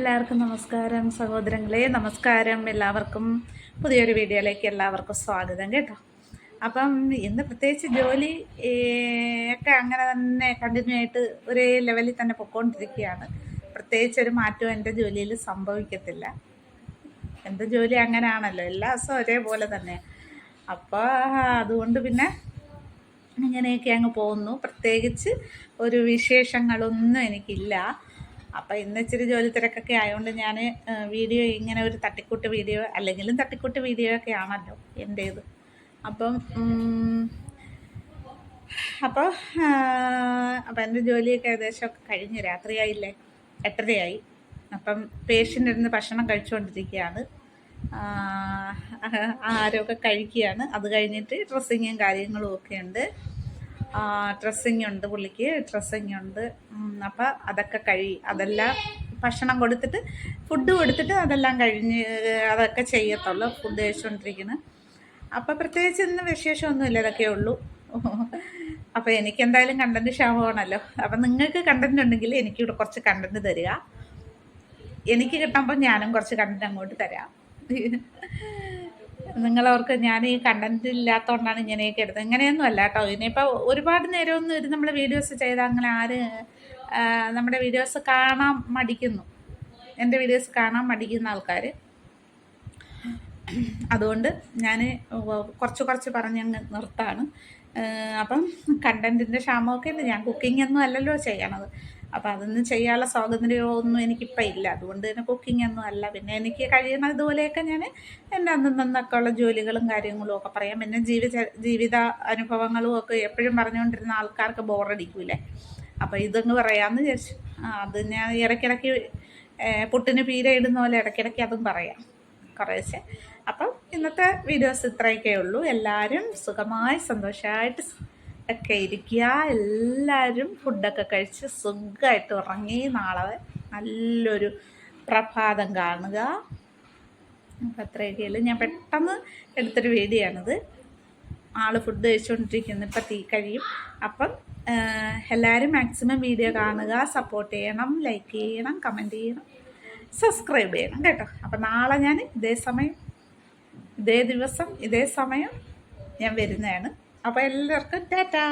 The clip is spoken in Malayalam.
എല്ലാവർക്കും നമസ്കാരം സഹോദരങ്ങളെ, നമസ്കാരം. എല്ലാവർക്കും പുതിയൊരു വീഡിയോയിലേക്ക് എല്ലാവർക്കും സ്വാഗതം കേട്ടോ. അപ്പം ഇന്ന് പ്രത്യേകിച്ച് ജോലി ഒക്കെ അങ്ങനെ തന്നെ കണ്ടിന്യൂ ആയിട്ട് ഒരേ ലെവലിൽ തന്നെ പൊയ്ക്കൊണ്ടിരിക്കുകയാണ്. പ്രത്യേകിച്ച് ഒരു മാറ്റവും എൻ്റെ ജോലിയിൽ സംഭവിക്കത്തില്ല. എൻ്റെ ജോലി അങ്ങനെയാണല്ലോ, എല്ലാ ദിവസവും ഒരേപോലെ തന്നെ. അപ്പോൾ അതുകൊണ്ട് പിന്നെ ഇങ്ങനെയൊക്കെ അങ്ങ് പോകുന്നു. പ്രത്യേകിച്ച് ഒരു വിശേഷങ്ങളൊന്നും എനിക്കില്ല. അപ്പം ഇന്ന് ഇച്ചിരി ജോലി തിരക്കൊക്കെ ആയതുകൊണ്ട് ഞാൻ വീഡിയോ ഇങ്ങനെ ഒരു തട്ടിക്കൂട്ട് വീഡിയോ, അല്ലെങ്കിലും തട്ടിക്കൂട്ട് വീഡിയോ ഒക്കെ ആണല്ലോ എൻ്റേത്. അപ്പം അപ്പോൾ അപ്പം എൻ്റെ ജോലിയൊക്കെ ഏകദേശമൊക്കെ കഴിഞ്ഞ് രാത്രിയായില്ലേ, 8:30 അപ്പം പേഷ്യൻ്റ് ഇരുന്ന് ഭക്ഷണം കഴിച്ചുകൊണ്ടിരിക്കുകയാണ്, ആഹാരമൊക്കെ കഴിക്കുകയാണ്. അത് കഴിഞ്ഞിട്ട് ഡ്രസ്സിങ്ങും കാര്യങ്ങളും ഒക്കെ ഉണ്ട്. ഡ്രസ്സിങ് ഉണ്ട്, പുള്ളിക്ക് ഡ്രസ്സിങ് ഉണ്ട്. അപ്പം അതൊക്കെ അതെല്ലാം ഭക്ഷണം കൊടുത്തിട്ട്, ഫുഡ് കൊടുത്തിട്ട് അതെല്ലാം കഴിഞ്ഞ് അതൊക്കെ ചെയ്യത്തുള്ളൂ. ഫുഡ് കഴിച്ചുകൊണ്ടിരിക്കുന്നു. അപ്പം പ്രത്യേകിച്ച് ഇന്ന് വിശേഷമൊന്നുമില്ല, ഇതൊക്കെ ഉള്ളൂ. അപ്പോൾ എനിക്കെന്തായാലും കണ്ടൻറ്റ് ക്ഷാമമാണല്ലോ. അപ്പം നിങ്ങൾക്ക് കണ്ടൻറ്റ് ഉണ്ടെങ്കിൽ എനിക്കിവിടെ കുറച്ച് കണ്ടൻറ്റ് തരിക. എനിക്ക് കിട്ടുമ്പോൾ ഞാനും കുറച്ച് കണ്ടൻറ്റ് അങ്ങോട്ട് തരാം. നിങ്ങളവർക്ക് ഞാൻ ഈ കണ്ടൻറ്റ് ഇല്ലാത്തതുകൊണ്ടാണ് ഇങ്ങനെയൊക്കെ എടുത്തത്. ഇങ്ങനെയൊന്നും അല്ല കേട്ടോ. ഇനിയിപ്പോൾ ഒരുപാട് നേരമൊന്നും ഇത് നമ്മൾ വീഡിയോസ് ചെയ്താൽ അങ്ങനെ നമ്മുടെ വീഡിയോസ് കാണാൻ മടിക്കുന്നു. എൻ്റെ വീഡിയോസ് കാണാൻ മടിക്കുന്ന ആൾക്കാർ. അതുകൊണ്ട് ഞാൻ കുറച്ച് പറഞ്ഞങ്ങ് നിർത്താണ്. അപ്പം കണ്ടൻറ്റിൻ്റെ ക്ഷാമമൊക്കെ ഉണ്ട്. ഞാൻ കുക്കിംഗ് ഒന്നും അല്ലല്ലോ ചെയ്യണത്. അപ്പം അതൊന്നും ചെയ്യാനുള്ള സ്വാതന്ത്ര്യമൊന്നും എനിക്കിപ്പോൾ ഇല്ല. അതുകൊണ്ട് തന്നെ കുക്കിംഗ് ഒന്നും അല്ല. പിന്നെ എനിക്ക് കഴിയുന്ന ഇതുപോലെയൊക്കെ ഞാൻ എൻ്റെ അന്നൊക്കെ ഉള്ള ജോലികളും കാര്യങ്ങളും ഒക്കെ പറയാം. പിന്നെ ജീവിത അനുഭവങ്ങളും ഒക്കെ എപ്പോഴും പറഞ്ഞുകൊണ്ടിരുന്ന ആൾക്കാർക്ക് ബോറടിക്കൂലേ. അപ്പോൾ ഇതൊന്ന് പറയാമെന്ന് വിചാരിച്ചു. അത് ഞാൻ ഇടയ്ക്കിടയ്ക്ക് പുട്ടിന് പീര ഇടുന്ന പോലെ ഇടയ്ക്കിടയ്ക്ക് അതും പറയാം കുറേശ്ശെ. അപ്പം ഇന്നത്തെ വീഡിയോസ് ഇത്രയൊക്കെ ഉള്ളൂ. എല്ലാവരും സുഖമായി സന്തോഷമായിട്ട് ഒക്കെ ഇരിക്കുക. എല്ലാവരും ഫുഡൊക്കെ കഴിച്ച് സുഖമായിട്ട് ഉറങ്ങി നാളെ നല്ലൊരു പ്രഭാതം കാണുക. അപ്പം അത്രയൊക്കെയുള്ളൂ. ഞാൻ പെട്ടെന്ന് എടുത്തൊരു വീഡിയോ ആണിത്. ആൾ ഫുഡ് കഴിച്ചുകൊണ്ടിരിക്കുന്നു, ഇപ്പം കഴിയും. അപ്പം എല്ലാവരും മാക്സിമം വീഡിയോ കാണുക, സപ്പോർട്ട് ചെയ്യണം, ലൈക്ക് ചെയ്യണം, കമൻറ്റ് ചെയ്യണം, സബ്സ്ക്രൈബ് ചെയ്യണം കേട്ടോ. അപ്പം നാളെ ഞാൻ ഇതേ സമയം, ഇതേ ദിവസം, ഇതേ സമയം ഞാൻ വരുന്നതാണ്. അപ്പോൾ എല്ലാവർക്കും ടാറ്റാ.